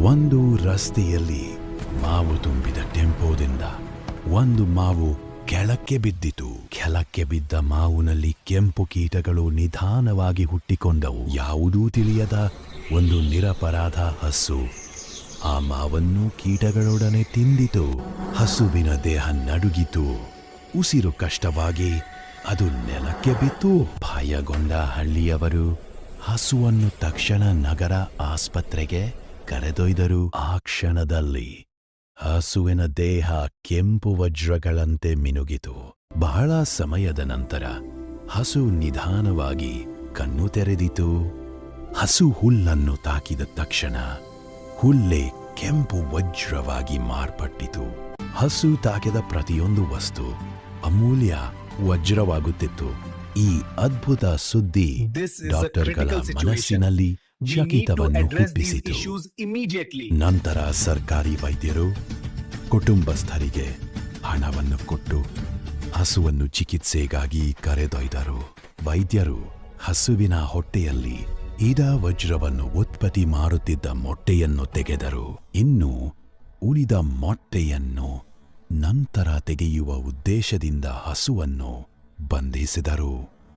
ಒಂದು ರಸ್ತೆಯಲ್ಲಿ ಮಾವು ತುಂಬಿದ ಟೆಂಪೋದಿಂದ ಒಂದು ಮಾವು ಕೆಳಕ್ಕೆ ಬಿದ್ದಿತು. ಕೆಳಕ್ಕೆ ಬಿದ್ದ ಮಾವಿನಲ್ಲಿ ಕೆಂಪು ಕೀಟಗಳು ನಿಧಾನವಾಗಿ ಹುಟ್ಟಿಕೊಂಡವು. ಯಾವುದೂ ತಿಳಿಯದ ಒಂದು ನಿರಪರಾಧ ಹಸು ಆ ಮಾವನ್ನು ಕೀಟಗಳೊಡನೆ ತಿಂದಿತು. ಹಸುವಿನ ದೇಹ ನಡುಗಿತು. ಉಸಿರು ಕಷ್ಟವಾಗಿ ಅದು ನೆಲಕ್ಕೆ ಬಿತ್ತು. ಭಯಗೊಂಡ ಹಳ್ಳಿಯವರು ಹಸುವನ್ನು ತಕ್ಷಣ ನಗರ ಆಸ್ಪತ್ರೆಗೆ ಕರೆದೊಯ್ದರು. ಆ ಕ್ಷಣದಲ್ಲಿ ಹಸುವಿನ ದೇಹ ಕೆಂಪು ವಜ್ರಗಳಂತೆ ಮಿನುಗಿತು. ಬಹಳ ಸಮಯದ ನಂತರ ಹಸು ನಿಧಾನವಾಗಿ ಕಣ್ಣು ತೆರೆದಿತು. ಹಸು ಹುಲ್ಲನ್ನು ತಾಕಿದ ತಕ್ಷಣ ಹುಲ್ಲೇ ಕೆಂಪು ವಜ್ರವಾಗಿ ಮಾರ್ಪಟ್ಟಿತು. ಹಸು ತಾಕಿದ ಪ್ರತಿಯೊಂದು ವಸ್ತು ಅಮೂಲ್ಯ ವಜ್ರವಾಗುತ್ತಿತ್ತು. ಈ ಅದ್ಭುತ ಸುದ್ದಿ ಡಾಕ್ಟರ್ಗಳ ಮನಸ್ಸಿನಲ್ಲಿ ಚಕಿತವನ್ನು ಹುಟ್ಟಿಸಿತು. ನಂತರ ಸರ್ಕಾರಿ ವೈದ್ಯರು ಕುಟುಂಬಸ್ಥರಿಗೆ ಹಣವನ್ನು ಕೊಟ್ಟು ಹಸುವನ್ನು ಚಿಕಿತ್ಸೆಗಾಗಿ ಕರೆದೊಯ್ದರು. ವೈದ್ಯರು ಹಸುವಿನ ಹೊಟ್ಟೆಯಲ್ಲಿ ಇದ ವಜ್ರವನ್ನು ಉತ್ಪತ್ತಿ ಮಾಡುತ್ತಿದ್ದ ಮೊಟ್ಟೆಯನ್ನು ತೆಗೆದರು. ಇನ್ನು ಉಳಿದ ಮೊಟ್ಟೆಯನ್ನು ನಂತರ ತೆಗೆಯುವ ಉದ್ದೇಶದಿಂದ ಹಸುವನ್ನು ಬಂಧಿಸಿದರು.